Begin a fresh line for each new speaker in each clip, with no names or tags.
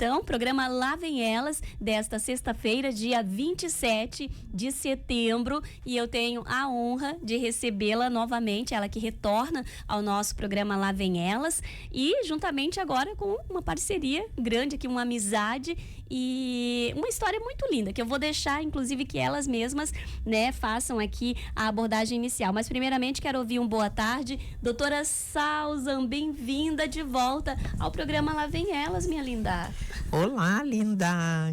então, programa Lá Vem Elas, desta sexta-feira, dia 27 de setembro, e eu tenho a honra de recebê-la novamente, ela que retorna ao nosso programa Lá Vem Elas, e juntamente agora com uma parceria grande aqui, uma amizade e uma história muito linda, que eu vou deixar, inclusive, que elas mesmas, né, façam aqui a abordagem inicial. Mas primeiramente quero ouvir um boa tarde, doutora Sausan, bem-vinda de volta ao programa Lá Vem Elas, minha linda.
Olá, linda,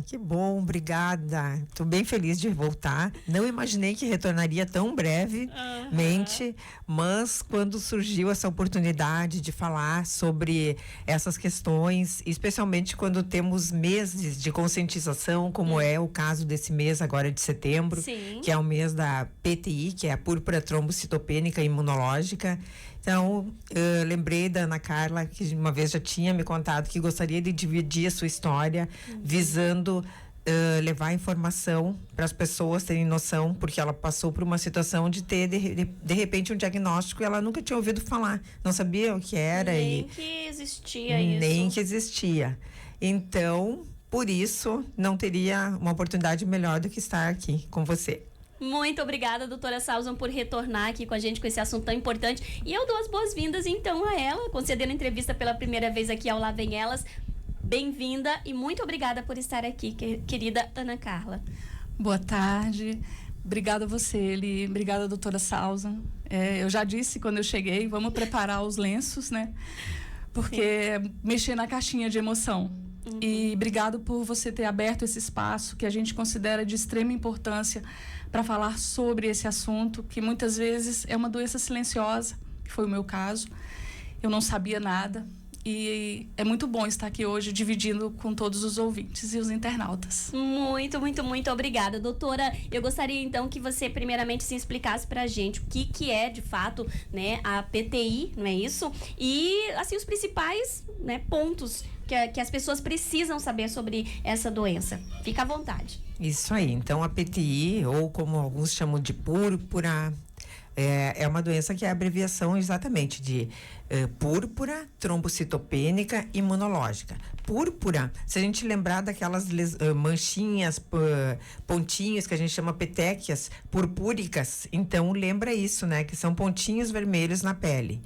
que bom, obrigada. Tô bem feliz de voltar. Não imaginei que retornaria tão brevemente, mas quando surgiu essa oportunidade de falar sobre essas questões, especialmente quando temos meses de conscientização, como é o caso desse mês agora de setembro,
Sim.
que é o mês da PTI, que é a púrpura trombocitopênica imunológica. Então, eu lembrei da Ana Carla, que uma vez já tinha me contado que gostaria de dividir a sua história, visando levar informação para as pessoas terem noção, porque ela passou por uma situação de ter, de repente, um diagnóstico e ela nunca tinha ouvido falar, não sabia o que era.
Nem que existia isso.
Nem que existia. Então, por isso, não teria uma oportunidade melhor do que estar aqui com você.
Muito obrigada, doutora Sausan, por retornar aqui com a gente com esse assunto tão importante. E eu dou as boas-vindas, então, a ela, concedendo entrevista pela primeira vez aqui ao Lá Vem Elas. Bem-vinda e muito obrigada por estar aqui, querida Ana Carla.
Boa tarde. Obrigada a você, Eli. Obrigada, doutora Sausan. Eu já disse quando eu cheguei, vamos preparar os lenços, né? Porque mexer na caixinha de emoção. E obrigado por você ter aberto esse espaço que a gente considera de extrema importância para falar sobre esse assunto, que muitas vezes é uma doença silenciosa, que foi o meu caso. Eu não sabia nada e é muito bom estar aqui hoje dividindo com todos os ouvintes e os internautas.
Muito, muito, muito obrigada, doutora. Eu gostaria então que você primeiramente se explicasse pra gente o que é de fato, né, a PTI, não é isso? E assim os principais, né, pontos que as pessoas precisam saber sobre essa doença. Fica à vontade.
Isso aí. Então, a PTI, ou como alguns chamam de púrpura, é uma doença que é a abreviação exatamente de púrpura trombocitopênica imunológica. Púrpura, se a gente lembrar daquelas manchinhas, pontinhos que a gente chama petequias purpúricas, então lembra isso, né? Que são pontinhos vermelhos na pele.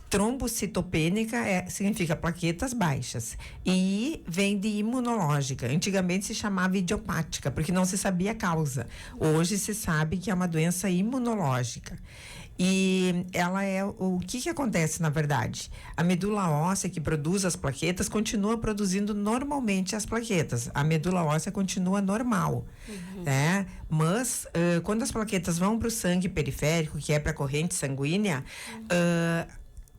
Trombocitopênica significa plaquetas baixas e vem de imunológica. Antigamente se chamava idiopática, porque não se sabia a causa. Hoje se sabe que é uma doença imunológica. E ela o que acontece, na verdade? A medula óssea que produz as plaquetas continua produzindo normalmente as plaquetas. A medula óssea continua normal, né? Mas quando as plaquetas vão para o sangue periférico, que é para a corrente sanguínea,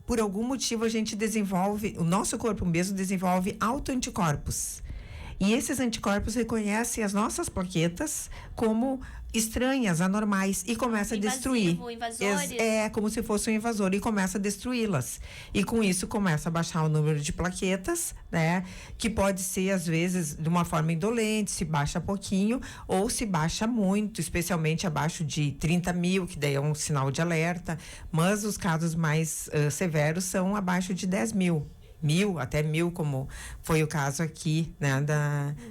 por algum motivo a gente desenvolve, o nosso corpo mesmo desenvolve autoanticorpos. E esses anticorpos reconhecem as nossas plaquetas como estranhas, anormais, e começa a destruir.
Invasores.
Como se fosse um invasor, e começa a destruí-las. E com isso começa a baixar o número de plaquetas, né? Que pode ser, às vezes, de uma forma indolente, se baixa pouquinho, ou se baixa muito, especialmente abaixo de 30 mil, que daí é um sinal de alerta. Mas os casos mais severos são abaixo de 10 mil. Até 1000, como foi o caso aqui, né,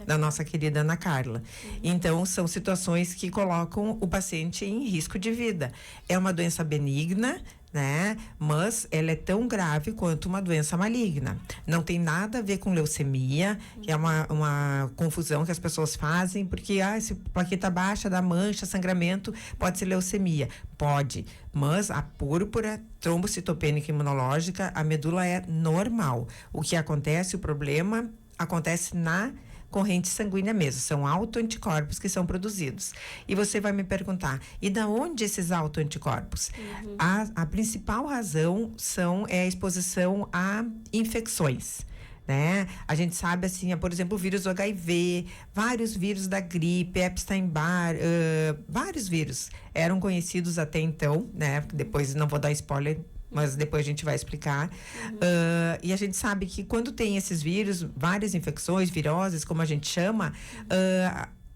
da nossa querida Ana Carla. Então, são situações que colocam o paciente em risco de vida. É uma doença benigna, né? Mas ela é tão grave quanto uma doença maligna. Não tem nada a ver com leucemia, que é uma confusão que as pessoas fazem, porque se plaqueta baixa dá mancha, sangramento, pode ser leucemia. Pode, mas a púrpura trombocitopênica imunológica, a medula é normal. O que acontece, o problema acontece na corrente sanguínea mesmo, são autoanticorpos que são produzidos. E você vai me perguntar, e da onde esses autoanticorpos? A principal razão é a exposição a infecções, né? A gente sabe, assim, por exemplo, o vírus do HIV, vários vírus da gripe, Epstein-Barr, vários vírus eram conhecidos até então, né? Depois não vou dar spoiler, mas depois a gente vai explicar. E a gente sabe que quando tem esses vírus, várias infecções, viroses, como a gente chama,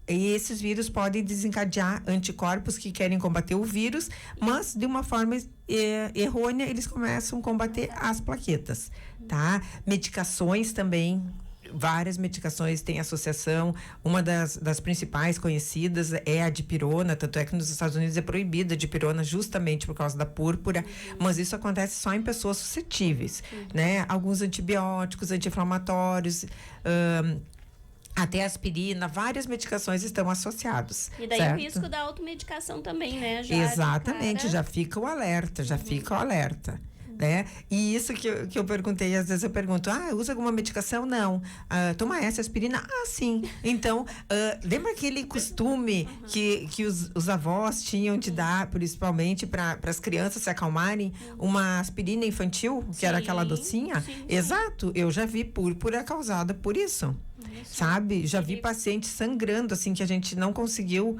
e esses vírus podem desencadear anticorpos que querem combater o vírus, mas de uma forma errônea, eles começam a combater as plaquetas, tá? Medicações também várias medicações têm associação. Uma das principais conhecidas é a dipirona, tanto é que nos Estados Unidos é proibida a dipirona justamente por causa da púrpura, mas isso acontece só em pessoas suscetíveis, né? Alguns antibióticos, anti-inflamatórios, até aspirina, várias medicações estão associados.
E daí
certo?
o risco da automedicação também, né? Já
Exatamente, já fica o alerta, né? E isso que eu perguntei, às vezes eu pergunto, usa alguma medicação? Não. Toma essa aspirina? Sim. Então, lembra aquele costume que os avós tinham de dar, principalmente para as crianças se acalmarem, uma aspirina infantil, que era aquela docinha?
Sim.
Exato, eu já vi púrpura causada por isso. Sabe? Já vi pacientes sangrando, assim, que a gente não conseguiu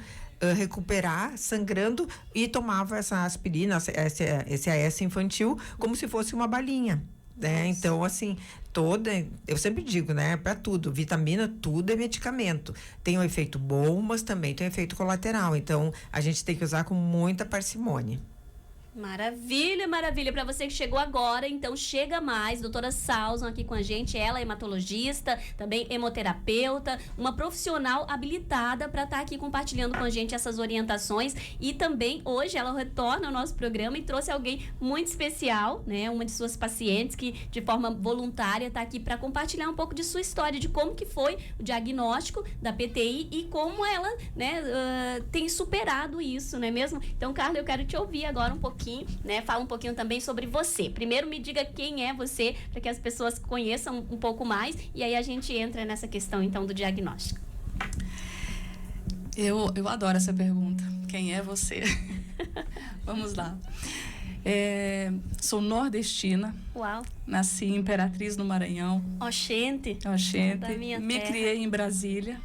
recuperar, sangrando, e tomava essa aspirina, esse AS infantil, como se fosse uma balinha, né? Então, assim, eu sempre digo, né, para tudo, vitamina, tudo é medicamento. Tem um efeito bom, mas também tem um efeito colateral. Então, a gente tem que usar com muita parcimônia.
Maravilha, maravilha. Para você que chegou agora, então chega mais. Doutora Salzan aqui com a gente. Ela é hematologista, também hemoterapeuta, uma profissional habilitada para estar aqui compartilhando com a gente essas orientações. E também hoje ela retorna ao nosso programa e trouxe alguém muito especial, né? Uma de suas pacientes que de forma voluntária está aqui para compartilhar um pouco de sua história, de como que foi o diagnóstico da PTI e como ela, né, tem superado isso, não é mesmo? Então, Carla, eu quero te ouvir agora um pouquinho, né? Fala um pouquinho também sobre você. Primeiro me diga quem é você, para que as pessoas conheçam um pouco mais, e aí a gente entra nessa questão então do diagnóstico.
Eu adoro essa pergunta. Quem é você? Vamos lá. Sou nordestina.
Uau.
Nasci em Imperatriz, no Maranhão.
Oxente.
Oxente.
Da minha
Me
terra.
criei em Brasília.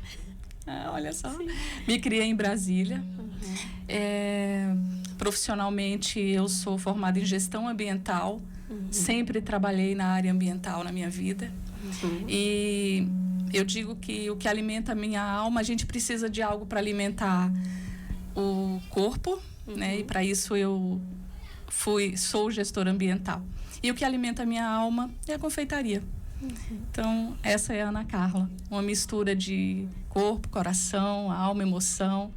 Olha só. Sim. Me criei em Brasília. Profissionalmente, eu sou formada em gestão ambiental. Sempre trabalhei na área ambiental na minha vida. E eu digo que o que alimenta a minha alma, a gente precisa de algo para alimentar o corpo, né? E para isso eu sou gestora ambiental. E o que alimenta a minha alma é a confeitaria. Então, essa é a Ana Carla. Uma mistura de corpo, coração, alma, emoção.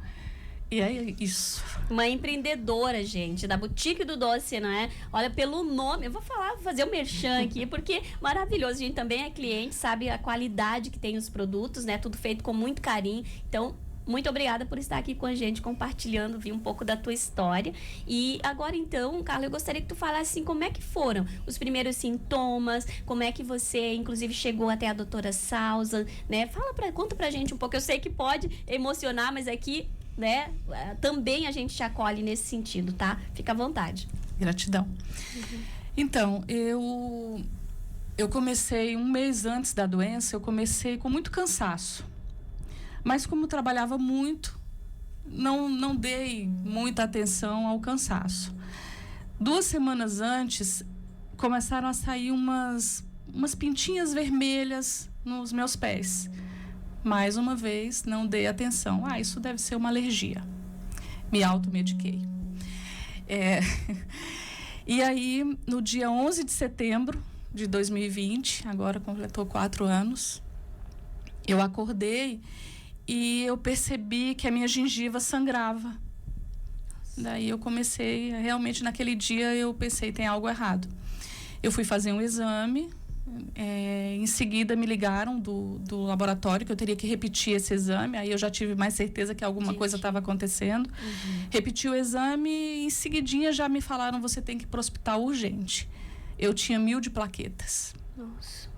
E é isso.
Uma empreendedora, gente, da Boutique do Doce, não é? Olha, pelo nome, eu vou fazer o merchan aqui, porque maravilhoso. A gente também é cliente, sabe a qualidade que tem os produtos, né? Tudo feito com muito carinho. Então, muito obrigada por estar aqui com a gente, compartilhando, um pouco da tua história. E agora, então, Carla, eu gostaria que tu falasse, assim, como é que foram os primeiros sintomas, como é que você, inclusive, chegou até a doutora Salzan, né? Conta pra gente um pouco. Eu sei que pode emocionar, mas aqui, né, também a gente te acolhe nesse sentido, tá? Fica à vontade.
Gratidão. Então, eu comecei 1 mês antes da doença, eu comecei com muito cansaço. Mas como trabalhava muito, não dei muita atenção ao cansaço. 2 semanas antes, começaram a sair umas pintinhas vermelhas nos meus pés. Mais uma vez, não dei atenção. Isso deve ser uma alergia. Me automediquei. E aí, no dia 11 de setembro de 2020, agora completou 4 anos, eu acordei e eu percebi que a minha gengiva sangrava. Daí eu comecei, realmente naquele dia eu pensei, tem algo errado. Eu fui fazer um exame, em seguida me ligaram do laboratório que eu teria que repetir esse exame, aí eu já tive mais certeza que alguma coisa estava acontecendo. Repeti o exame e em seguidinha já me falaram, você tem que ir para o hospital urgente. Eu tinha 1000 de plaquetas.
Nossa.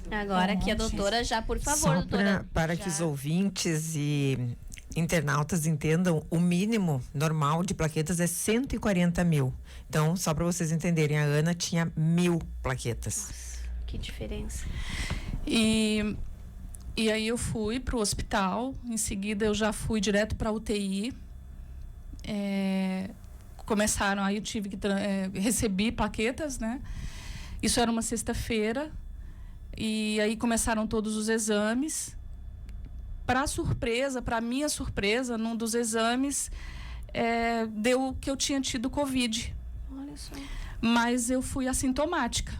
Agora aqui a doutora já, por favor,
só
doutora.
Para que os ouvintes e internautas entendam, o mínimo normal de plaquetas é 140 mil. Então, só para vocês entenderem, a Ana tinha 1000 plaquetas.
Nossa, que diferença.
E aí eu fui para o hospital, em seguida eu já fui direto para a UTI. Começaram, aí eu tive que recebi plaquetas, né? Isso era uma sexta-feira. E aí começaram todos os exames. Para minha surpresa, num dos exames, deu que eu tinha tido Covid.
Olha só.
Mas eu fui assintomática.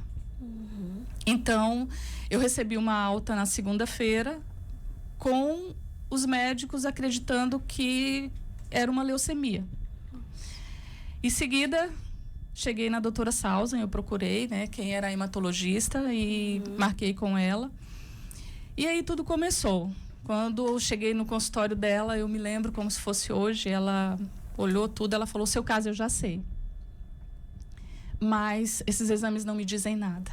Então, eu recebi uma alta na segunda-feira com os médicos acreditando que era uma leucemia. Em seguida, cheguei na doutora Sausan, eu procurei, né, quem era a hematologista e marquei com ela. E aí tudo começou. Quando eu cheguei no consultório dela, eu me lembro como se fosse hoje, ela olhou tudo, ela falou, seu caso eu já sei. Mas esses exames não me dizem nada.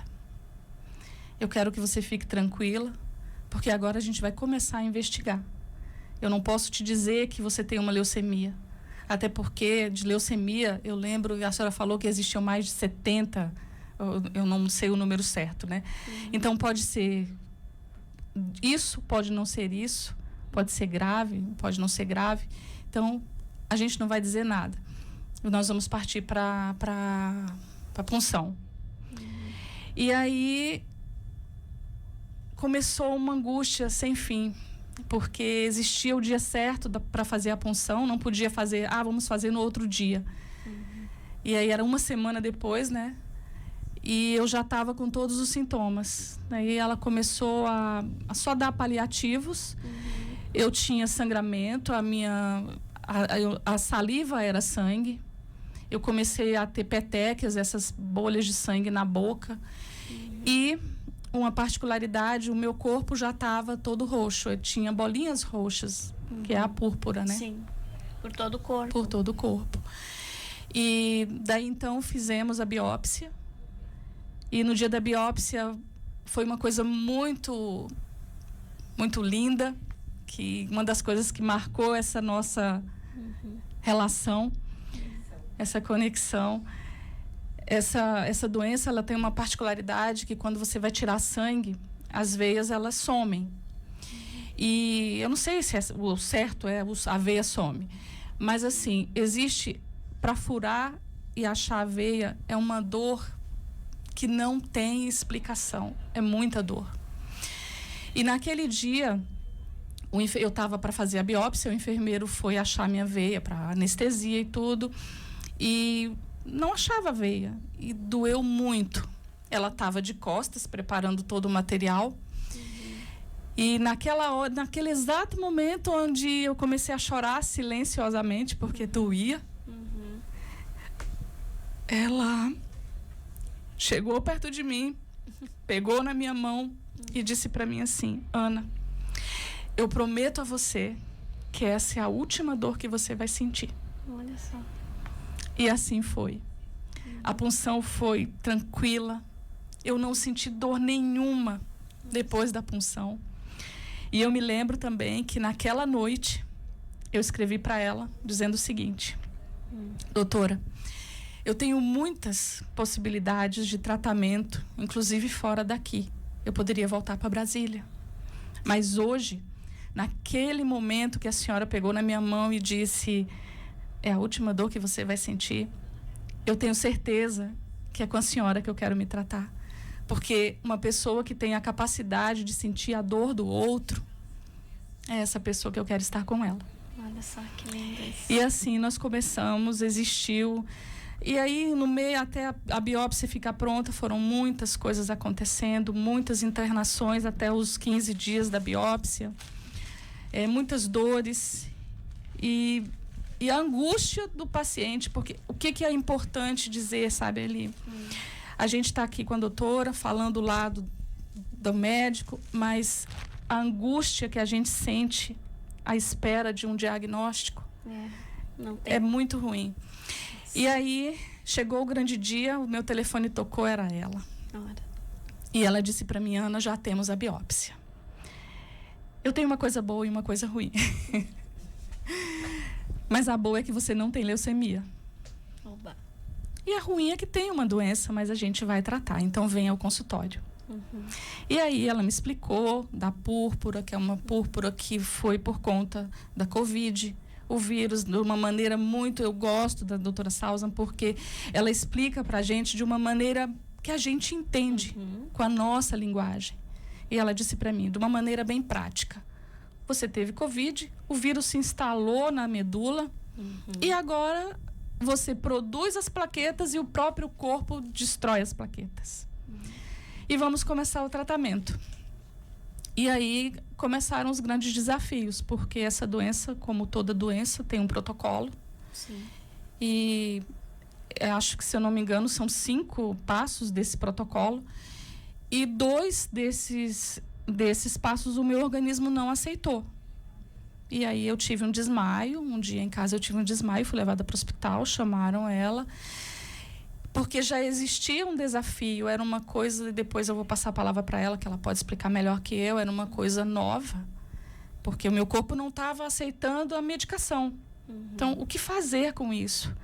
Eu quero que você fique tranquila, porque agora a gente vai começar a investigar. Eu não posso te dizer que você tem uma leucemia. Até porque de leucemia, eu lembro, a senhora falou que existiam mais de 70, eu não sei o número certo, né? Então pode ser isso, pode não ser isso, pode ser grave, pode não ser grave. Então, a gente não vai dizer nada. Nós vamos partir para punção. E aí começou uma angústia sem fim, porque existia o dia certo para fazer a punção, não podia fazer, vamos fazer no outro dia. E aí era uma semana depois, né? E eu já estava com todos os sintomas. Aí ela começou a só dar paliativos. Eu tinha sangramento, a saliva era sangue. Eu comecei a ter petequias, essas bolhas de sangue na boca. E uma particularidade, o meu corpo já estava todo roxo. Eu tinha bolinhas roxas, que é a púrpura, né?
Sim, por todo o corpo.
Por todo o corpo. E daí então fizemos a biópsia. E no dia da biópsia foi uma coisa muito, muito linda, que uma das coisas que marcou essa nossa relação, essa conexão. Essa doença, ela tem uma particularidade que quando você vai tirar sangue, as veias elas somem. E eu não sei se o certo é a veia some, mas assim, existe para furar e achar a veia é uma dor que não tem explicação, é muita dor. E naquele dia, eu estava para fazer a biópsia, o enfermeiro foi achar minha veia para anestesia e tudo, e não achava a veia, e doeu muito. Ela estava de costas, preparando todo o material, e naquele exato momento onde eu comecei a chorar silenciosamente, porque doía, ela chegou perto de mim, pegou na minha mão e disse para mim assim: Ana, eu prometo a você que essa é a última dor que você vai sentir.
Olha só.
E assim foi. A punção foi tranquila. Eu não senti dor nenhuma depois da punção. E eu me lembro também que naquela noite eu escrevi para ela dizendo o seguinte: doutora, eu tenho muitas possibilidades de tratamento, inclusive fora daqui. Eu poderia voltar para Brasília. Mas hoje, naquele momento que a senhora pegou na minha mão e disse: é a última dor que você vai sentir, eu tenho certeza que é com a senhora que eu quero me tratar. Porque uma pessoa que tem a capacidade de sentir a dor do outro, é essa pessoa que eu quero estar com ela.
Olha só que lindo isso.
E assim nós começamos, existiu. E aí, no meio, até a biópsia ficar pronta, foram muitas coisas acontecendo, muitas internações até os 15 dias da biópsia, muitas dores e a angústia do paciente, porque o que é importante dizer, sabe, Eli? A gente está aqui com a doutora, falando do lado do médico, mas a angústia que a gente sente à espera de um diagnóstico é muito ruim. E aí, chegou o grande dia, o meu telefone tocou, era ela. E ela disse para mim: Ana, já temos a biópsia. Eu tenho uma coisa boa e uma coisa ruim. Mas a boa é que você não tem leucemia.
Oba.
E a ruim é que tem uma doença, mas a gente vai tratar. Então, venha ao consultório. E aí, ela me explicou da púrpura, que é uma púrpura que foi por conta da Covid. O vírus, de uma maneira muito... Eu gosto da doutora Sausan, porque ela explica pra gente de uma maneira que a gente entende, com a nossa linguagem. E ela disse para mim, de uma maneira bem prática: você teve Covid, o vírus se instalou na medula, e agora você produz as plaquetas e o próprio corpo destrói as plaquetas. e vamos começar o tratamento. E aí começaram os grandes desafios, porque essa doença, como toda doença, tem um protocolo.
Sim.
E eu acho que, se eu não me engano, são 5 passos desse protocolo. E 2 desses passos o meu organismo não aceitou. E aí eu tive um desmaio. Um dia em casa eu tive um desmaio, fui levada para o hospital, chamaram ela. Porque já existia um desafio, era uma coisa, depois eu vou passar a palavra para ela, que ela pode explicar melhor que eu, era uma coisa nova. Porque o meu corpo não estava aceitando a medicação. Então, o que fazer com isso?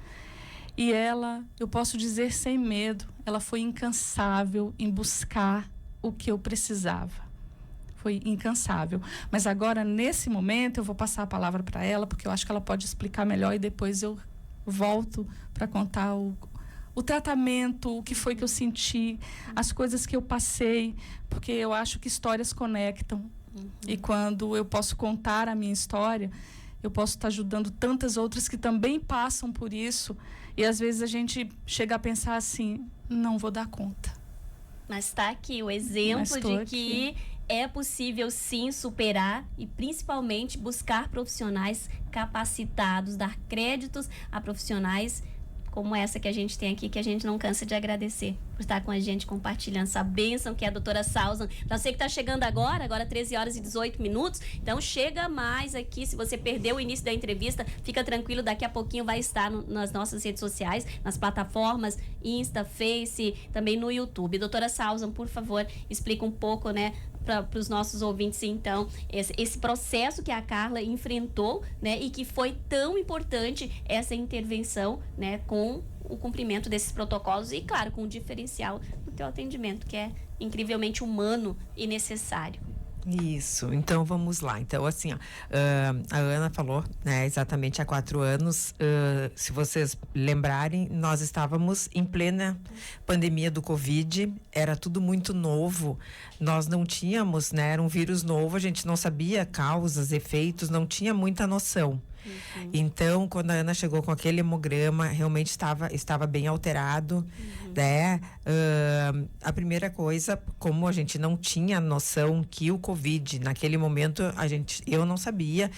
E ela, eu posso dizer sem medo, ela foi incansável em buscar o que eu precisava. Foi incansável. Mas agora, nesse momento, eu vou passar a palavra para ela, porque eu acho que ela pode explicar melhor, e depois eu volto para contar o tratamento, o que foi que eu senti, as coisas que eu passei, porque eu acho que histórias conectam. E quando eu posso contar a minha história, eu posso estar ajudando tantas outras que também passam por isso. E às vezes a gente chega a pensar assim, não vou dar conta.
Mas está aqui o exemplo de que é possível sim superar e principalmente buscar profissionais capacitados, dar créditos a profissionais como essa que a gente tem aqui, que a gente não cansa de agradecer por estar com a gente, compartilhando essa bênção que é a doutora Sausan. Então, você que está chegando agora 13 horas e 18 minutos, então chega mais aqui. Se você perdeu o início da entrevista, fica tranquilo, daqui a pouquinho vai estar nas nossas redes sociais, nas plataformas Insta, Face, também no YouTube. Doutora Sausan, por favor, explica um pouco, né, para os nossos ouvintes, então, esse processo que a Carla enfrentou, né, e que foi tão importante essa intervenção, né, com o cumprimento desses protocolos e, claro, com o diferencial do teu atendimento, que é incrivelmente humano e necessário.
Isso, então vamos lá. Então, assim, ó, a Ana falou, né, exatamente há 4 anos, se vocês lembrarem, nós estávamos em plena pandemia do Covid, era tudo muito novo, nós não tínhamos, né, era um vírus novo, a gente não sabia causas, efeitos, não tinha muita noção. Então, quando a Ana chegou com aquele hemograma, realmente estava bem alterado, né? A primeira coisa, como a gente não tinha noção que o Covid, naquele momento, eu não sabia,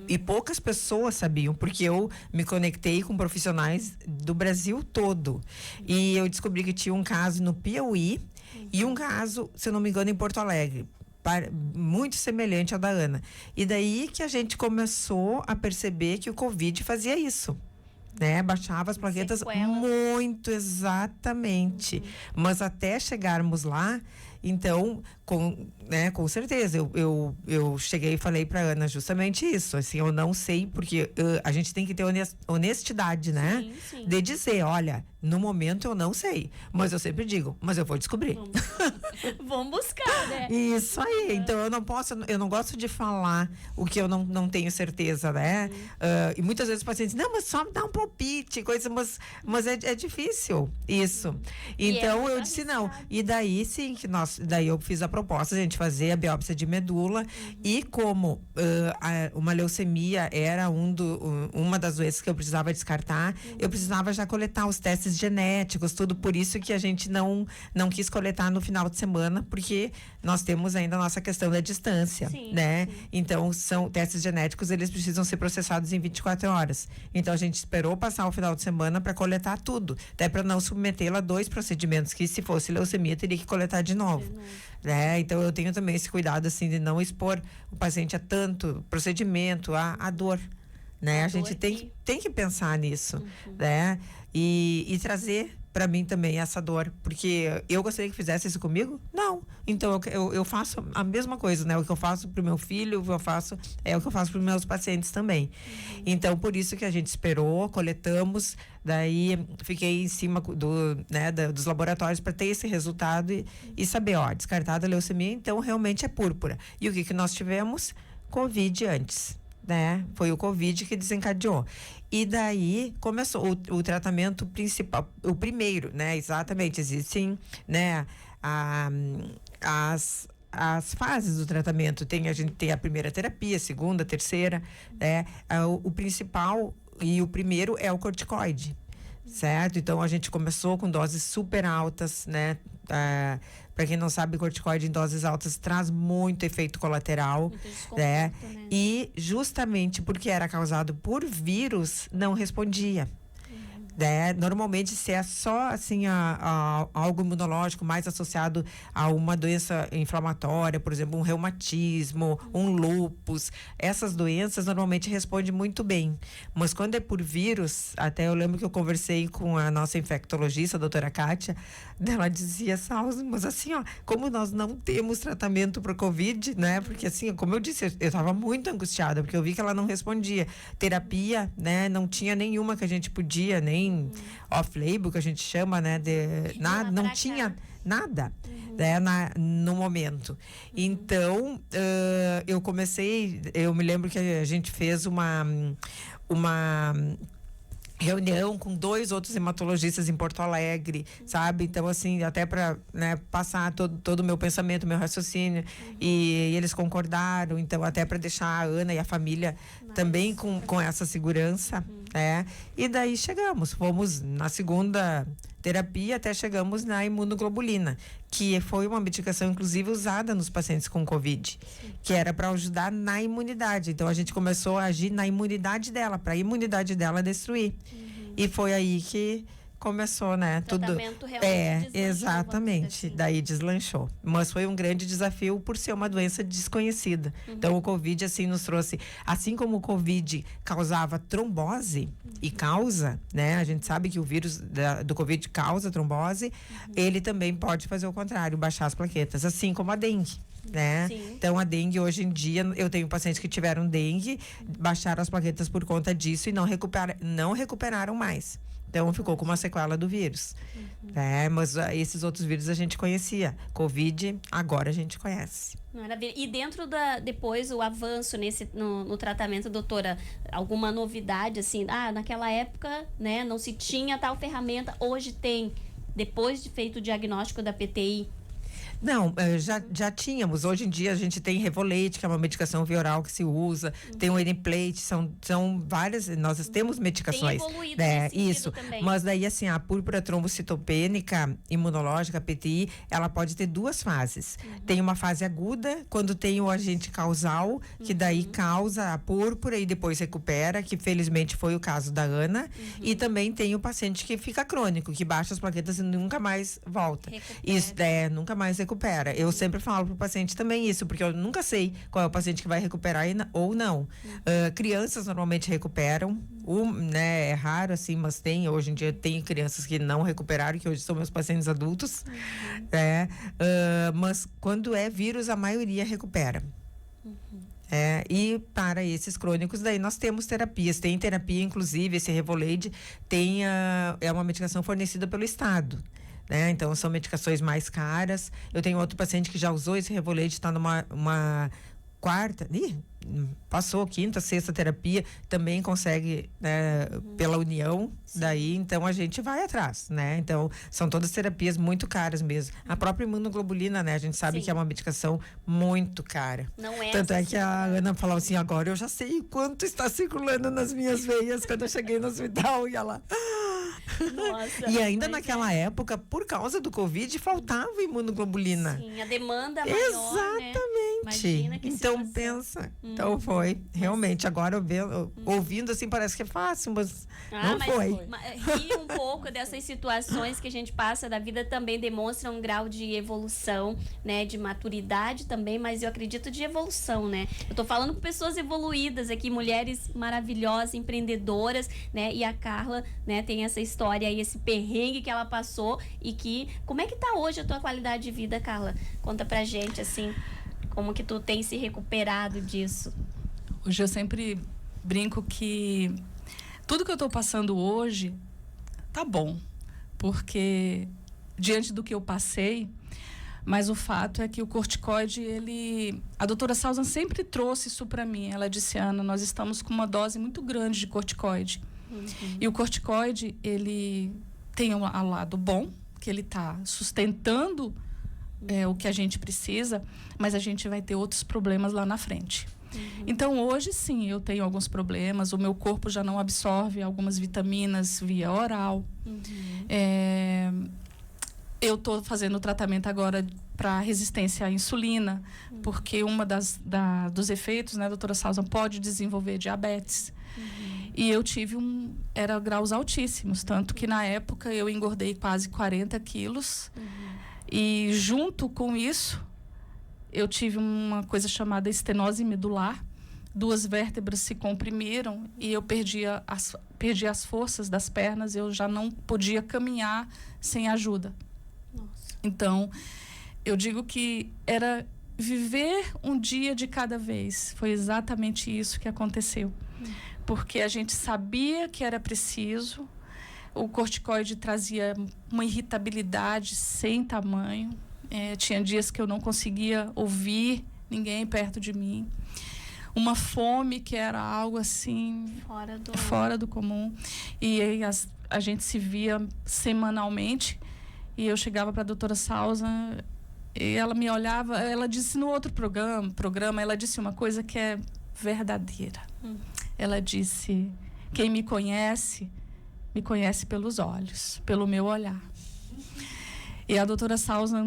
e poucas pessoas sabiam, porque eu me conectei com profissionais do Brasil todo. E eu descobri que tinha um caso no Piauí e um caso, se eu não me engano, em Porto Alegre. Muito semelhante ao da Ana. E daí que a gente começou a perceber que o Covid fazia isso, né? Baixava as plaquetas muito, exatamente. Mas até chegarmos lá, então, com certeza, eu cheguei e falei para Ana justamente isso, assim, eu não sei, porque a gente tem que ter honestidade, né?
Sim.
De dizer, olha, no momento eu não sei, mas eu sempre digo, mas eu vou descobrir.
Vamos buscar, né?
Isso aí, então eu não gosto de falar o que eu não tenho certeza, né? E muitas vezes os pacientes, não, mas só dá um palpite, coisa, mas é difícil isso. Então eu disse não, e daí sim que daí eu fiz a proposta de a gente fazer a biópsia de medula, e como uma leucemia era uma das doenças que eu precisava descartar, eu precisava já coletar os testes genéticos, tudo, por isso que a gente não quis coletar no final de semana, porque nós temos ainda a nossa questão da distância, né? Sim. Então, são testes genéticos, eles precisam ser processados em 24 horas. Então, a gente esperou passar o final de semana para coletar tudo, até para não submetê-la a 2 procedimentos, que se fosse leucemia, teria que coletar de novo. Né? Então, eu tenho também esse cuidado, assim, de não expor o paciente a tanto procedimento, a dor. Né? A gente tem que pensar nisso, né? E trazer para mim também essa dor, porque eu gostaria que fizesse isso comigo? Não. Então eu faço a mesma coisa, né? O que eu faço pro meu filho, o que eu faço para os meus pacientes também. Então, por isso que a gente esperou, coletamos, daí fiquei em cima dos laboratórios para ter esse resultado e saber, descartada a leucemia, então realmente é púrpura. E o que nós tivemos? Covid antes. Né? Foi o Covid que desencadeou. E daí começou o tratamento principal, o primeiro, né? Exatamente, existem, né, as fases do tratamento. A gente tem a primeira terapia, a segunda, a terceira, né? O principal e o primeiro é o corticoide. certo? Então a gente começou com doses super altas, né? Para quem não sabe, corticoide em doses altas traz muito efeito colateral, né? E justamente porque era causado por vírus, não respondia. Né? Normalmente, se é só assim algo imunológico mais associado a uma doença inflamatória, por exemplo, um reumatismo, um lúpus, essas doenças normalmente respondem muito bem. Mas quando é por vírus, até eu lembro que eu conversei com a nossa infectologista, a doutora Kátia, ela dizia, Salso, mas assim, ó, como nós não temos tratamento para o Covid, né? Porque assim, como eu disse, eu estava muito angustiada, porque eu vi que ela não respondia. Terapia, né? Não tinha nenhuma que a gente podia, nem off-label, que a gente chama, né? Nada, não tinha nada, né? No momento. Então, eu me lembro que a gente fez uma reunião com 2 outros hematologistas em Porto Alegre, sabe? Então, assim, até para, né, passar todo o meu pensamento, meu raciocínio, e eles concordaram, então, até para deixar a Ana e a família também com essa segurança, né? E daí fomos na segunda terapia, até chegamos na imunoglobulina, que foi uma medicação, inclusive, usada nos pacientes com Covid, que era para ajudar na imunidade. Então, a gente começou a agir na imunidade dela, para a imunidade dela destruir. E foi aí que começou, né?
Tratamento realmente
exatamente.
Assim.
Daí deslanchou. Mas foi um grande desafio por ser uma doença desconhecida. Então, o Covid, assim, nos trouxe... Assim como o Covid causava trombose e causa, né? A gente sabe que o vírus do Covid causa trombose. Ele também pode fazer o contrário, baixar as plaquetas. Assim como a dengue. Né? Então a dengue hoje em dia, eu tenho pacientes que tiveram dengue, baixaram as plaquetas por conta disso e não recuperaram mais. Então ficou com uma sequela do vírus. Mas esses outros vírus a gente conhecia. Covid, agora a gente conhece.
Maravilha. E dentro depois o avanço no tratamento, doutora, alguma novidade assim? Naquela época, né, não se tinha tal ferramenta, hoje tem, depois de feito o diagnóstico da PTI.
Não, já tínhamos. Hoje em dia a gente tem Revolete, que é uma medicação via oral que se usa, tem o Eniplate, são várias, nós temos medicações.
Tem evoluído nesse sentido
isso.
Também.
Mas daí assim, a púrpura trombocitopênica imunológica, a PTI, ela pode ter 2 fases. Tem uma fase aguda, quando tem o agente causal, que daí causa a púrpura e depois recupera, que felizmente foi o caso da Ana. E também tem o paciente que fica crônico, que baixa as plaquetas e nunca mais volta. Isso, nunca mais recupera. Eu sempre falo pro paciente também isso, porque eu nunca sei qual é o paciente que vai recuperar ou não. Crianças normalmente recuperam, né, é raro assim, mas hoje em dia tem crianças que não recuperaram, que hoje são meus pacientes adultos, mas quando é vírus, a maioria recupera. E para esses crônicos, daí nós temos terapias. Tem terapia, inclusive, esse Revolade é uma medicação fornecida pelo Estado. Né? Então, são medicações mais caras. Eu tenho outro paciente que já usou esse Revolade, está numa quarta, passou quinta, sexta terapia, também consegue, né, pela União. Daí, então, a gente vai atrás, né? Então, são todas terapias muito caras mesmo. A própria imunoglobulina, né? A gente sabe que é uma medicação muito cara.
Não é.
Tanto é que a Ana falou assim, agora eu já sei quanto está circulando nas minhas veias quando eu cheguei no hospital e ela...
Nossa,
e ainda naquela época, por causa do Covid, faltava imunoglobulina.
Sim, a demanda maior,
exatamente.
Né? Imagina que
então pensa. Então foi. Realmente, agora ouvindo assim, parece que é fácil, mas não foi.
E um pouco dessas situações que a gente passa da vida também demonstra um grau de evolução, né? De maturidade também, mas eu acredito de evolução, né? Eu tô falando com pessoas evoluídas aqui, mulheres maravilhosas, empreendedoras, né? E a Carla, né, tem essa história aí, esse perrengue que ela passou e que... Como é que tá hoje a tua qualidade de vida, Carla? Conta pra gente, assim, como que tu tem se recuperado disso.
Hoje eu sempre brinco que tudo que eu tô passando hoje tá bom, porque diante do que eu passei, mas o fato é que o corticoide, a doutora Salzan sempre trouxe isso para mim. Ela disse, Ana, nós estamos com uma dose muito grande de corticoide. E o corticoide, ele tem um lado bom, que ele está sustentando o que a gente precisa, mas a gente vai ter outros problemas lá na frente. Então, hoje, sim, eu tenho alguns problemas. O meu corpo já não absorve algumas vitaminas via oral. Eu estou fazendo tratamento agora para resistência à insulina, porque uma dos efeitos, né, doutora Salza, pode desenvolver diabetes. E eu tive era graus altíssimos, tanto que na época eu engordei quase 40 quilos. E junto com isso, eu tive uma coisa chamada estenose medular. 2 vértebras se comprimiram e eu perdi as forças das pernas. Eu já não podia caminhar sem ajuda.
Nossa.
Então, eu digo que era viver um dia de cada vez. Foi exatamente isso que aconteceu. Porque a gente sabia que era preciso. O corticoide trazia uma irritabilidade sem tamanho. Tinha dias que eu não conseguia ouvir ninguém perto de mim. Uma fome que era algo assim fora do comum. E aí a gente se via semanalmente. E eu chegava para a doutora Salza e ela me olhava. Ela disse no outro programa, ela disse uma coisa que é verdadeira. Ela disse: quem me conhece pelos olhos, pelo meu olhar. E a doutora Salza,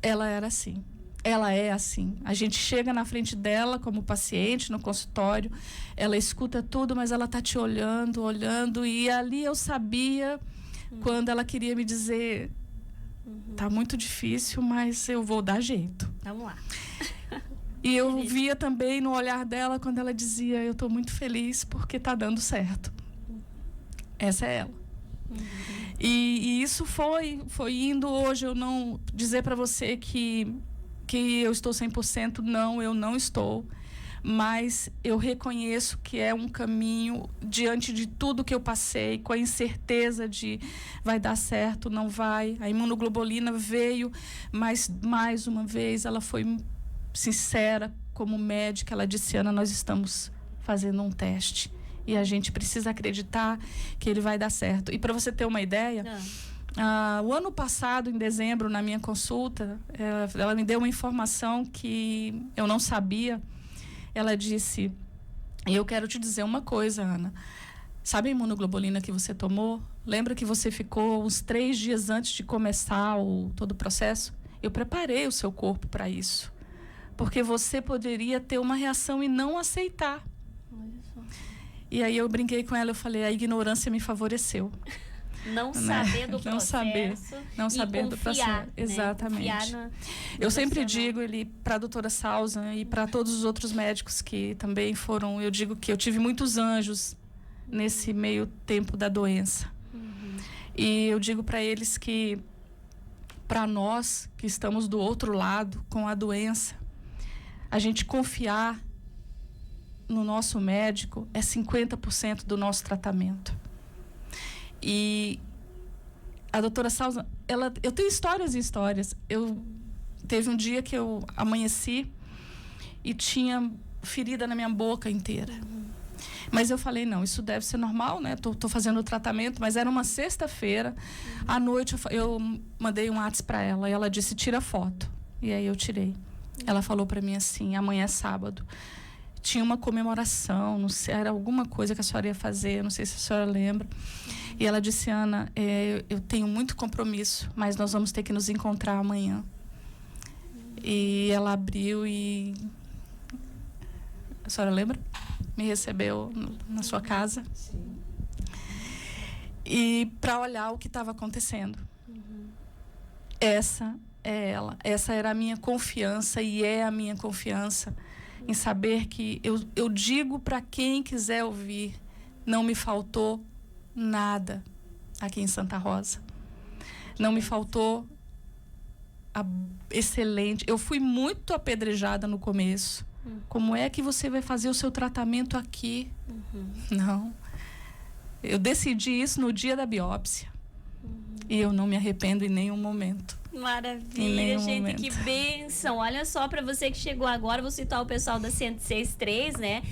ela era assim. Ela é assim. A gente chega na frente dela como paciente, no consultório, ela escuta tudo, mas ela tá te olhando, e ali eu sabia quando ela queria me dizer: tá muito difícil, mas eu vou dar jeito.
Vamos lá.
E eu via também no olhar dela quando ela dizia: eu tô muito feliz porque tá dando certo. Essa é ela. E isso foi indo. Hoje eu não dizer para você que eu estou 100%, não, eu não estou. Mas eu reconheço que é um caminho diante de tudo que eu passei, com a incerteza de vai dar certo, não vai. A imunoglobulina veio, mas mais uma vez ela foi sincera como médica. Ela disse: Ana, nós estamos fazendo um teste e a gente precisa acreditar que ele vai dar certo. E para você ter uma ideia, o ano passado, em dezembro, na minha consulta, ela me deu uma informação que eu não sabia. Ela disse: eu quero te dizer uma coisa, Ana. Sabe a imunoglobulina que você tomou? Lembra que você ficou uns 3 dias antes de começar todo o processo? Eu preparei o seu corpo para isso. Porque você poderia ter uma reação e não aceitar.
Olha só.
E aí eu brinquei com ela, eu falei: a ignorância me favoreceu.
Não saber do
processo. Não saber do processo. Exatamente. Eu sempre digo para a doutora Salza e para todos os outros médicos que também foram, eu digo que eu tive muitos anjos nesse meio tempo da doença. E eu digo para eles que, para nós que estamos do outro lado com a doença, a gente confiar no nosso médico é 50% do nosso tratamento. E a doutora Salza, eu tenho histórias e histórias. Teve um dia que eu amanheci e tinha ferida na minha boca inteira. Mas eu falei: não, isso deve ser normal, né? Tô fazendo o tratamento, mas era uma sexta-feira. À noite eu mandei um WhatsApp para ela e ela disse: tira foto. E aí eu tirei. Ela falou para mim assim: amanhã é sábado. Tinha uma comemoração, não sei, era alguma coisa que a senhora ia fazer, não sei se a senhora lembra. E ela disse: Ana, eu tenho muito compromisso, mas nós vamos ter que nos encontrar amanhã. E ela abriu e... A senhora lembra? Me recebeu na sua casa.
Sim.
E para olhar o que estava acontecendo. Essa é ela. Essa era a minha confiança e é a minha confiança em saber que eu digo para quem quiser ouvir: não me faltou nada aqui em Santa Rosa. Não me faltou excelente. Eu fui muito apedrejada no começo. Como é que você vai fazer o seu tratamento aqui? Não. Eu decidi isso no dia da biópsia. E eu não me arrependo em nenhum momento.
Maravilha, gente, que bênção. Olha só, para você que chegou agora, vou citar o pessoal da 106.3, né?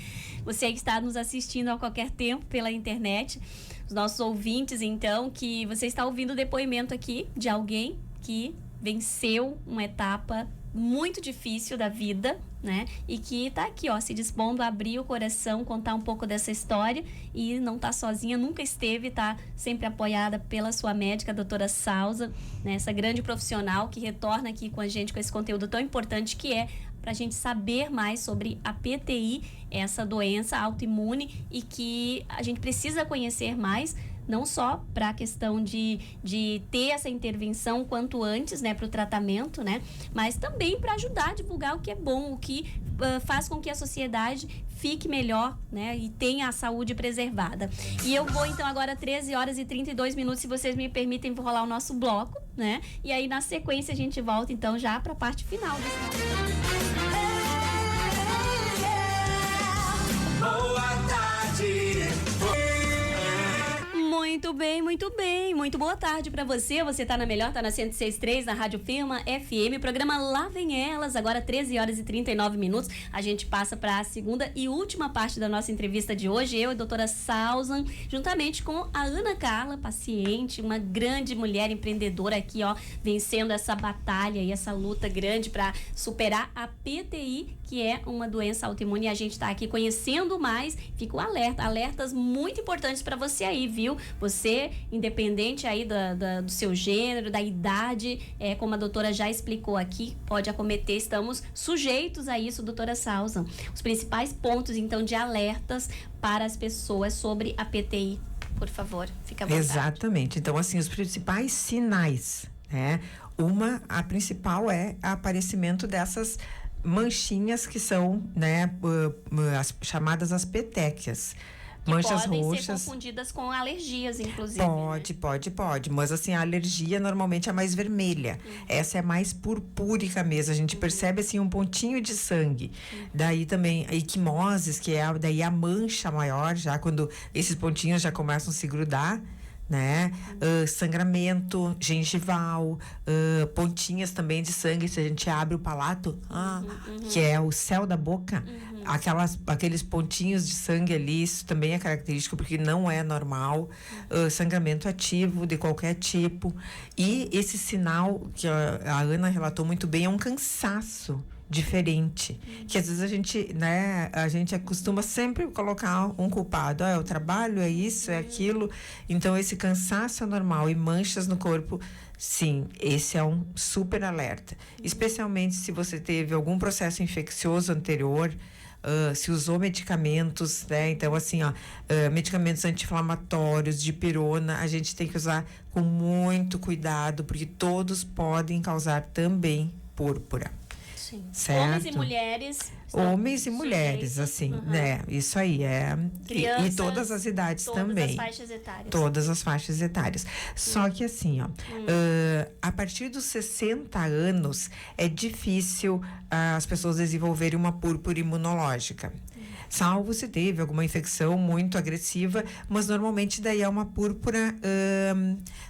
Você que está nos assistindo a qualquer tempo pela internet, os nossos ouvintes, então, que você está ouvindo o depoimento aqui de alguém que venceu uma etapa muito difícil da vida, né? E que tá aqui, ó, se dispondo a abrir o coração, contar um pouco dessa história, e não tá sozinha, nunca esteve, tá sempre apoiada pela sua médica, a doutora Salza, né? Essa grande profissional que retorna aqui com a gente com esse conteúdo tão importante que é para a gente saber mais sobre a PTI, essa doença autoimune, e que a gente precisa conhecer mais, não só para a questão de ter essa intervenção quanto antes, né, para o tratamento, né, mas também para ajudar a divulgar o que é bom, o que faz com que a sociedade fique melhor, né, e tenha a saúde preservada. E eu vou, então, agora 13h32, se vocês me permitem, vou rolar o nosso bloco, né, e aí na sequência a gente volta, então, já para a parte final desse momento.
Boa tarde.
Muito bem, muito bem. Muito boa tarde para você. Você tá na melhor, tá na 106.3, na Rádio Firma FM. Programa Lá Vem Elas, agora 13h39. A gente passa para a segunda e última parte da nossa entrevista de hoje. Eu e a doutora Salzan, juntamente com a Ana Carla, paciente, uma grande mulher empreendedora aqui, ó, vencendo essa batalha e essa luta grande para superar a PTI, que é uma doença autoimune. E a gente tá aqui conhecendo mais. Fica o alerta, alertas muito importantes para você aí, viu? Você, independente aí do seu gênero, da idade, como a doutora já explicou aqui, pode acometer, estamos sujeitos a isso, doutora Salzan. Os principais pontos, então, de alertas para as pessoas sobre a PTI, por favor, fica à vontade.
Exatamente. Então, assim, os principais sinais, né? A principal é o aparecimento dessas manchinhas que são, né, as chamadas as petequias.
Que
manchas
podem
roxas.
ser confundidas com alergias, inclusive.
Pode. Mas assim, a alergia normalmente é mais vermelha. Essa é mais purpúrica mesmo. A gente percebe assim um pontinho de sangue. Daí também a equimoses, que é daí a mancha maior, já quando esses pontinhos já começam a se grudar, né? Sangramento gengival, pontinhas também de sangue, se a gente abre o palato, que é o céu da boca, aqueles pontinhos de sangue ali, isso também é característico porque não é normal. Sangramento ativo de qualquer tipo. E esse sinal que a Ana relatou muito bem é um cansaço diferente, que às vezes a gente costuma sempre colocar um culpado, é o trabalho, é isso, é aquilo. Então esse cansaço é normal, e manchas no corpo, sim, esse é um super alerta, especialmente se você teve algum processo infeccioso anterior, se usou medicamentos, né? Então assim, medicamentos anti-inflamatórios, dipirona, a gente tem que usar com muito cuidado, porque todos podem causar também púrpura.
Sim.
Certo. Homens e mulheres, assim, né? Isso aí é.
Crianças,
e todas as idades também.
Todas as faixas etárias.
Todas as faixas etárias. Só que assim, a partir dos 60 anos é difícil as pessoas desenvolverem uma púrpura imunológica. Salvo se teve alguma infecção muito agressiva, mas normalmente daí é uma púrpura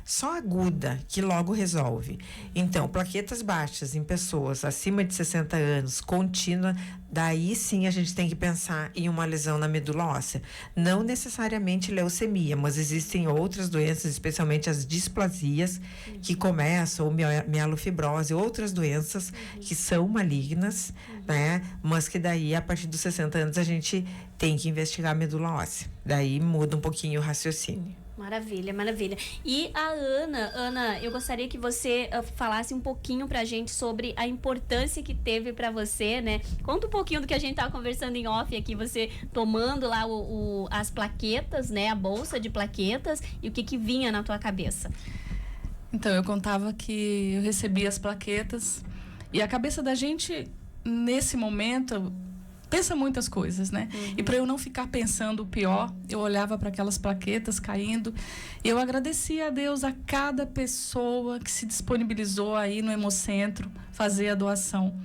só aguda, que logo resolve. Então, plaquetas baixas em pessoas acima de 60 anos, contínua, daí sim a gente tem que pensar em uma lesão na medula óssea. Não necessariamente leucemia, mas existem outras doenças, especialmente as displasias, que começam, ou mielofibrose, outras doenças que são malignas, né? Mas que daí, a partir dos 60 anos, a gente tem que investigar a medula óssea. Daí muda um pouquinho o raciocínio.
Maravilha. E a Ana, eu gostaria que você falasse um pouquinho pra gente sobre a importância que teve pra você, né? Conta um pouquinho do que a gente tava conversando em off aqui, você tomando lá as plaquetas, né? A bolsa de plaquetas, e o que vinha na tua cabeça.
Então, eu contava que eu recebia as plaquetas, e a cabeça da gente, nesse momento, pensa muitas coisas, né? E para eu não ficar pensando o pior, eu olhava para aquelas plaquetas caindo, e eu agradecia a Deus a cada pessoa que se disponibilizou aí no Hemocentro fazer a doação.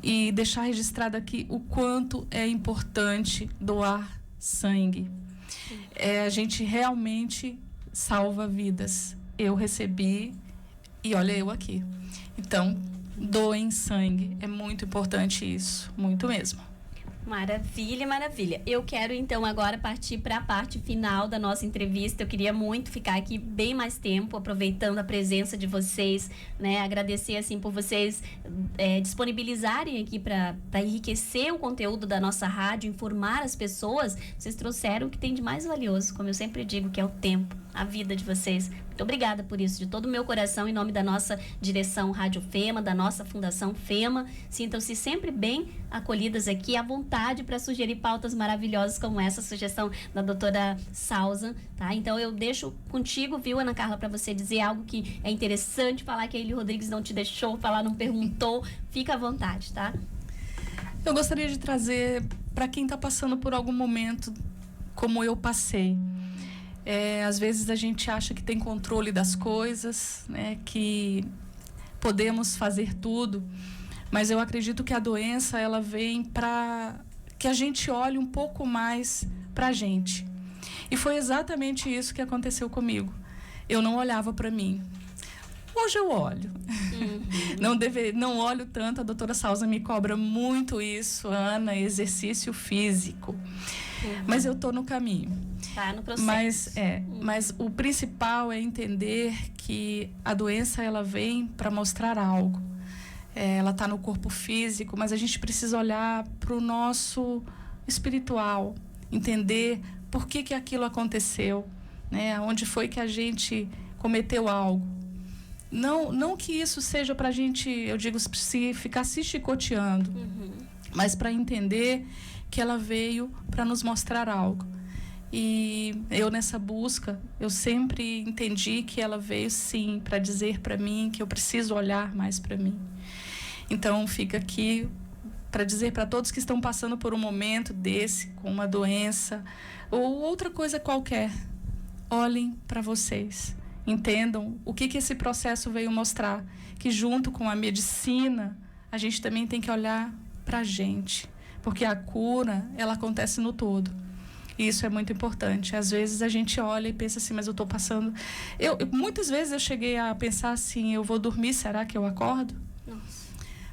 E deixar registrado aqui o quanto é importante doar sangue. A gente realmente salva vidas. Eu recebi e olha eu aqui. Então, doem sangue. É muito importante isso. Muito mesmo.
Maravilha, maravilha. Eu quero então agora partir para a parte final da nossa entrevista. Eu queria muito ficar aqui bem mais tempo, aproveitando a presença de vocês, né? Agradecer assim por vocês disponibilizarem aqui para enriquecer o conteúdo da nossa rádio, informar as pessoas. Vocês trouxeram o que tem de mais valioso, como eu sempre digo, que é o tempo, a vida de vocês. Muito obrigada por isso, de todo o meu coração, em nome da nossa direção Rádio Fema, da nossa Fundação Fema. Sintam-se sempre bem acolhidas aqui, à vontade para sugerir pautas maravilhosas como essa sugestão da doutora Sausan, tá? Então eu deixo contigo, viu, Ana Carla, para você dizer algo que é interessante falar, que a Eli Rodrigues não te deixou falar, não perguntou. Fica à vontade, tá?
Eu gostaria de trazer para quem está passando por algum momento como eu passei. Às vezes a gente acha que tem controle das coisas, né, que podemos fazer tudo, mas eu acredito que a doença ela vem para que a gente olhe um pouco mais para a gente. E foi exatamente isso que aconteceu comigo. Eu não olhava para mim. Hoje eu olho. Não olho tanto, a doutora Sausan me cobra muito isso, Ana, exercício físico. Mas eu estou no caminho.
Tá no processo.
Mas o principal é entender que a doença ela vem para mostrar algo. Ela está no corpo físico, mas a gente precisa olhar para o nosso espiritual, entender por que aquilo aconteceu, né? Onde foi que a gente cometeu algo. Não que isso seja para a gente, eu digo, se ficar se chicoteando, mas para entender que ela veio para nos mostrar algo. E eu nessa busca, eu sempre entendi que ela veio sim para dizer para mim que eu preciso olhar mais para mim. Então fica aqui para dizer para todos que estão passando por um momento desse, com uma doença ou outra coisa qualquer, olhem para vocês, entendam o que esse processo veio mostrar, que junto com a medicina a gente também tem que olhar para a gente, porque a cura ela acontece no todo. E isso é muito importante. Às vezes a gente olha e pensa assim, mas eu estou passando... Muitas vezes eu cheguei a pensar assim, eu vou dormir, será que eu acordo?
Nossa.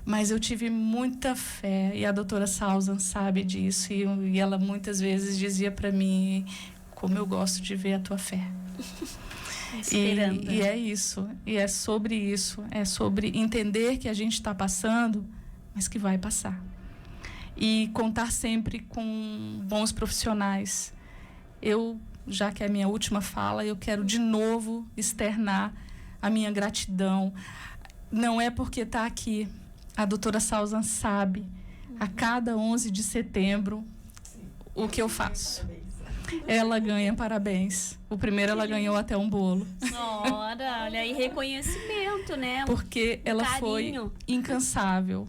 Mas eu tive muita fé, e a doutora Sausan sabe disso, e ela muitas vezes dizia para mim, como eu gosto de ver a tua fé. E é isso, e é sobre isso, é sobre entender que a gente está passando, mas que vai passar. E contar sempre com bons profissionais. Já que é a minha última fala, eu quero de novo externar a minha gratidão. Não é porque está aqui. A doutora Sausan sabe, a cada 11 de setembro, o que eu faço. Ela ganha parabéns. O primeiro ela ganhou até um bolo.
Olha aí, reconhecimento, né?
Porque ela foi incansável.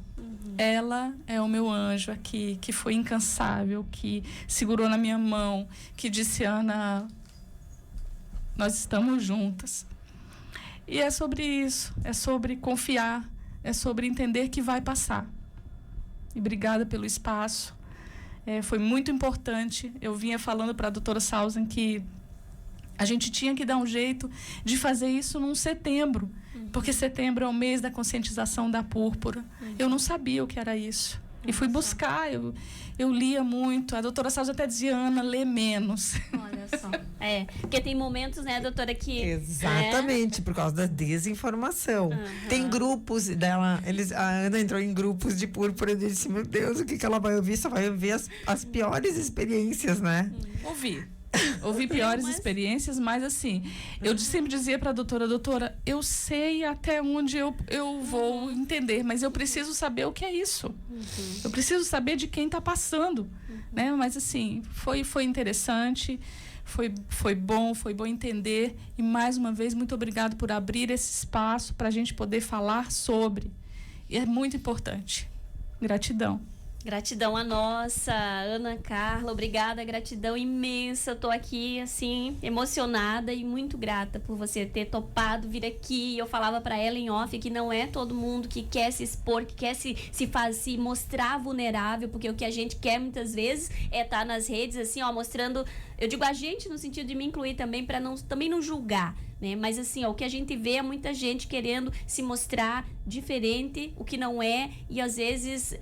Ela é o meu anjo aqui, que foi incansável, que segurou na minha mão, que disse, Ana, nós estamos juntas. E é sobre isso, é sobre confiar, é sobre entender que vai passar. E obrigada pelo espaço. Foi muito importante. Eu vinha falando para a doutora Sausan que a gente tinha que dar um jeito de fazer isso num setembro, porque setembro é o mês da conscientização da púrpura. Eu não sabia o que era isso. E fui buscar, eu lia muito. A doutora Sausan até dizia, Ana, lê menos.
Olha só. Porque tem momentos, né, doutora, que...
Exatamente, por causa da desinformação. Tem grupos dela, a Ana entrou em grupos de púrpura e disse, meu Deus, o que ela vai ouvir? Só vai ouvir as piores experiências, né?
Ouvi piores experiências, mas assim, eu sempre dizia para a doutora, eu sei até onde eu vou entender, mas eu preciso saber o que é isso. Eu preciso saber de quem está passando, né? Mas assim, foi interessante, foi bom entender, e mais uma vez, muito obrigado por abrir esse espaço para a gente poder falar sobre. E é muito importante. Gratidão.
Gratidão a nossa, Ana Carla, obrigada, gratidão imensa. Eu tô aqui, assim, emocionada e muito grata por você ter topado vir aqui. Eu falava para ela em off que não é todo mundo que quer se expor, que quer se mostrar vulnerável, porque o que a gente quer muitas vezes é estar nas redes, assim, ó, mostrando, eu digo a gente no sentido de me incluir também, para também não julgar. Né? Mas assim, ó, o que a gente vê é muita gente querendo se mostrar diferente, o que não é, e às vezes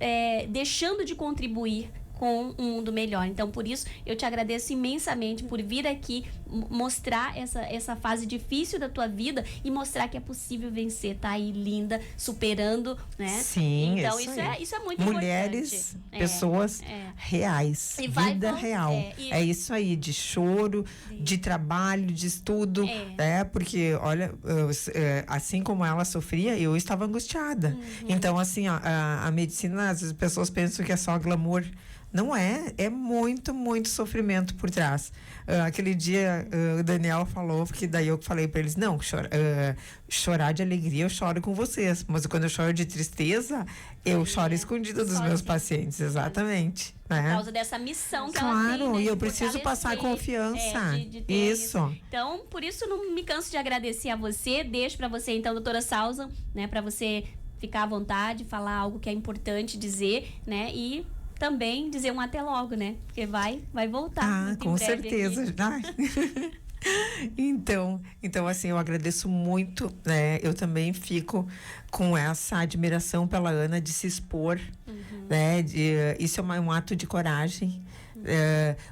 deixando de contribuir com um mundo melhor. Então, por isso, eu te agradeço imensamente por vir aqui mostrar essa fase difícil da tua vida e mostrar que é possível vencer, tá aí linda, superando, né?
Sim,
então isso é muito
mulheres,
importante.
Pessoas reais, vida real. É isso aí, de choro, de trabalho, de estudo, porque, olha, assim como ela sofria, eu estava angustiada. Então, assim, ó, a medicina, às vezes as pessoas pensam que é só glamour. Não é muito, muito sofrimento por trás. Aquele dia o Daniel falou, que daí eu falei para eles, não, chorar de alegria eu choro com vocês, mas quando eu choro de tristeza, eu choro escondido dos meus pacientes, exatamente.
Por causa dessa missão que
ela
tem, né,
e eu preciso passar confiança. Isso.
Então, por isso, não me canso de agradecer a você. Deixo para você, então, doutora Sausa, né, para você ficar à vontade, falar algo que é importante dizer, né, e também dizer um até logo, né? Porque vai voltar.
Com certeza. Então, assim, eu agradeço muito, né? Eu também fico com essa admiração pela Ana de se expor, né? Isso é um ato de coragem.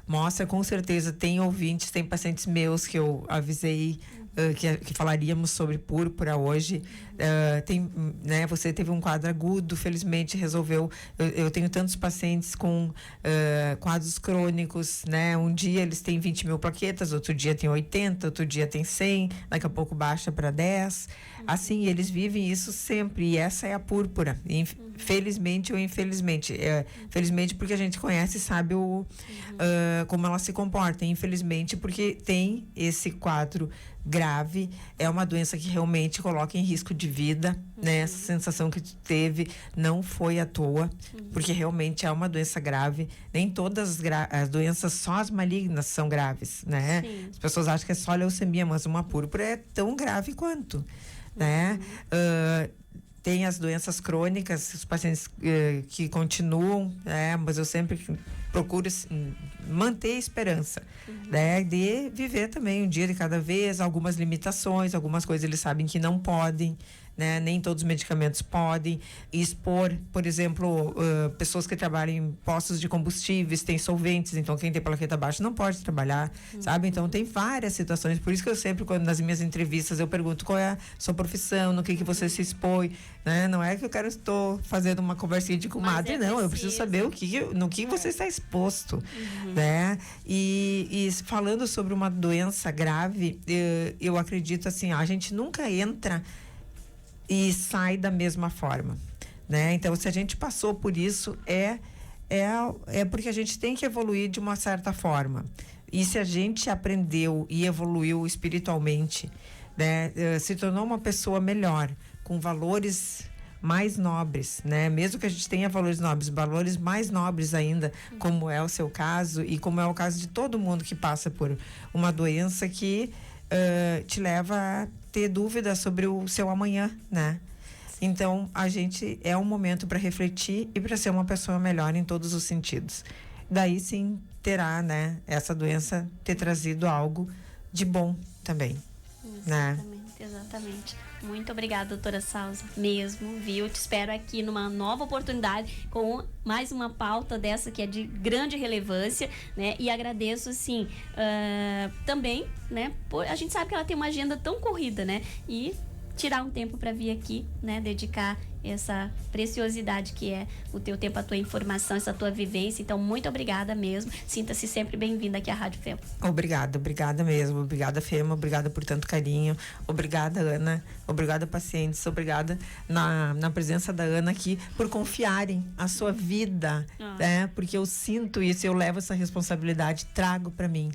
Mostra, com certeza, tem ouvintes, tem pacientes meus que eu avisei que falaríamos sobre púrpura hoje. Né, você teve um quadro agudo, felizmente resolveu. Eu tenho tantos pacientes com quadros crônicos, né? Um dia eles têm 20 mil plaquetas, outro dia tem 80, outro dia tem 100, daqui a pouco baixa para 10. Assim, eles vivem isso sempre, e essa é a púrpura. Felizmente ou infelizmente. Felizmente porque a gente conhece e sabe como ela se comporta. Infelizmente porque tem esse quadro grave, é uma doença que realmente coloca em risco de vida, né? Essa sensação que tu teve não foi à toa, porque realmente é uma doença grave. Nem todas as doenças, só as malignas são graves, né? Sim. As pessoas acham que é só leucemia, mas uma púrpura é tão grave quanto, né? Tem as doenças crônicas, os pacientes que continuam, mas eu sempre procuro manter a esperança, né? De viver também um dia de cada vez, algumas limitações, algumas coisas eles sabem que não podem, né? Nem todos os medicamentos podem expor, por exemplo, pessoas que trabalham em postos de combustíveis, tem solventes, então quem tem plaqueta baixa não pode trabalhar, sabe? Então tem várias situações, por isso que eu sempre, quando nas minhas entrevistas, eu pergunto qual é a sua profissão, no que você se expõe, né? Não é que eu estou fazendo uma conversinha de comadre, não, eu preciso saber no que você está exposto, né? E falando sobre uma doença grave, eu acredito assim, a gente nunca entra e sai da mesma forma, né? Então, se a gente passou por isso, é porque a gente tem que evoluir de uma certa forma. E se a gente aprendeu e evoluiu espiritualmente, né? Se tornou uma pessoa melhor, com valores mais nobres, né? Mesmo que a gente tenha valores mais nobres ainda, como é o seu caso e como é o caso de todo mundo que passa por uma doença que te leva a ter dúvidas sobre o seu amanhã, né? Então, é um momento para refletir e para ser uma pessoa melhor em todos os sentidos. Daí sim terá, né, essa doença ter trazido algo de bom também, né?
Exatamente. Muito obrigada, doutora Sausa, mesmo, viu? Te espero aqui numa nova oportunidade com mais uma pauta dessa que é de grande relevância, né? E agradeço, assim, também, né? A gente sabe que ela tem uma agenda tão corrida, né? E tirar um tempo para vir aqui, né? Dedicar essa preciosidade que é o teu tempo, a tua informação, essa tua vivência. Então, muito obrigada mesmo. Sinta-se sempre bem-vinda aqui à Rádio Fema.
Obrigada mesmo. Obrigada, Fema. Obrigada por tanto carinho. Obrigada, Ana. Obrigada, pacientes. Obrigada na presença da Ana aqui por confiarem a sua vida, né? Porque eu sinto isso, eu levo essa responsabilidade, trago para mim,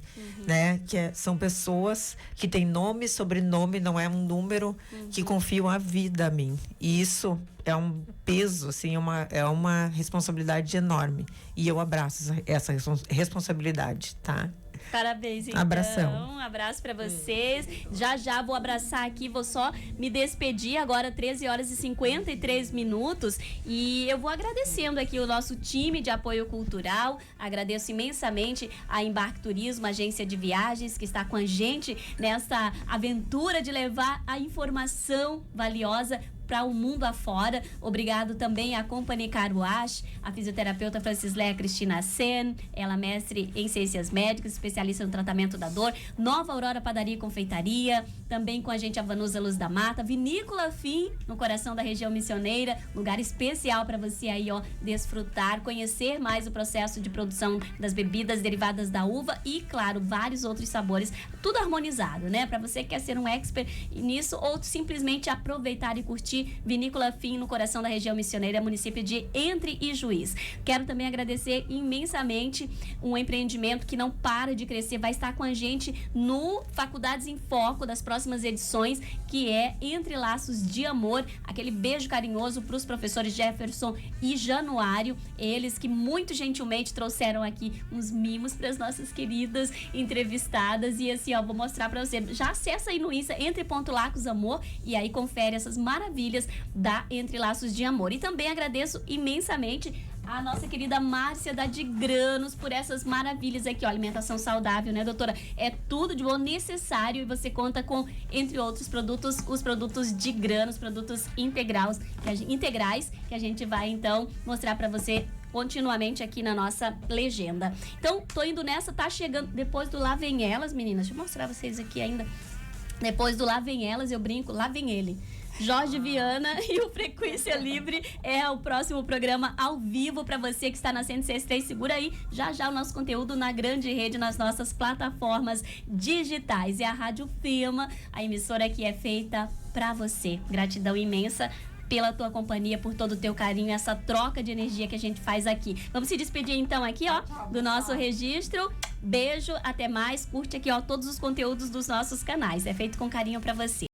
né? São pessoas que têm nome, sobrenome, não é um número, que confiam a vida a mim. E isso é um peso, assim, é uma responsabilidade enorme. E eu abraço essa responsabilidade, tá?
Parabéns, então.
Abração.
Um abraço para vocês. Já vou abraçar aqui, vou só me despedir agora, 13h53. E eu vou agradecendo aqui o nosso time de apoio cultural. Agradeço imensamente a Embarque Turismo, agência de viagens, que está com a gente nessa aventura de levar a informação valiosa para o mundo afora. Obrigado também à Company Car Wash, a fisioterapeuta Francislea Cristina Sen, ela mestre em ciências médicas, especialista no tratamento da dor. Nova Aurora Padaria e Confeitaria, também com a gente a Vanusa Luz da Mata, Vinícola Fim, no coração da região missioneira, lugar especial para você aí, ó, desfrutar, conhecer mais o processo de produção das bebidas derivadas da uva e, claro, vários outros sabores, tudo harmonizado, né? Para você que quer ser um expert nisso ou simplesmente aproveitar e curtir, Vinícola Fim, no coração da região missioneira, município de Entre e Juiz. Quero também agradecer imensamente um empreendimento que não para de crescer, vai estar com a gente no Faculdades em Foco das próximas edições, que é Entre Laços de Amor, aquele beijo carinhoso para os professores Jefferson e Januário, eles que muito gentilmente trouxeram aqui uns mimos para as nossas queridas entrevistadas. E assim, ó, vou mostrar para você, já acessa aí no Insta Entre.Lacos Amor e aí confere essas maravilhas da Entre Laços de Amor. E também agradeço imensamente a nossa querida Márcia da de Granos por essas maravilhas aqui, ó, alimentação saudável, né, doutora? É tudo de bom, necessário, e você conta com, entre outros produtos, os produtos de granos, produtos integrais, que a gente vai, então, mostrar para você continuamente aqui na nossa legenda. Então, tô indo nessa, tá chegando, depois do Lá Vem Elas, meninas, deixa eu mostrar vocês aqui ainda. Depois do Lá Vem Elas, eu brinco, lá vem ele. Jorge Viana e o Frequência Livre é o próximo programa ao vivo para você que está na 106.3. Segura aí, já já o nosso conteúdo na grande rede, nas nossas plataformas digitais. É a Rádio Fema, a emissora que é feita para você. Gratidão imensa pela tua companhia, por todo o teu carinho, essa troca de energia que a gente faz aqui. Vamos se despedir então aqui, ó, do nosso registro. Beijo, até mais. Curte aqui, ó, todos os conteúdos dos nossos canais. É feito com carinho para você.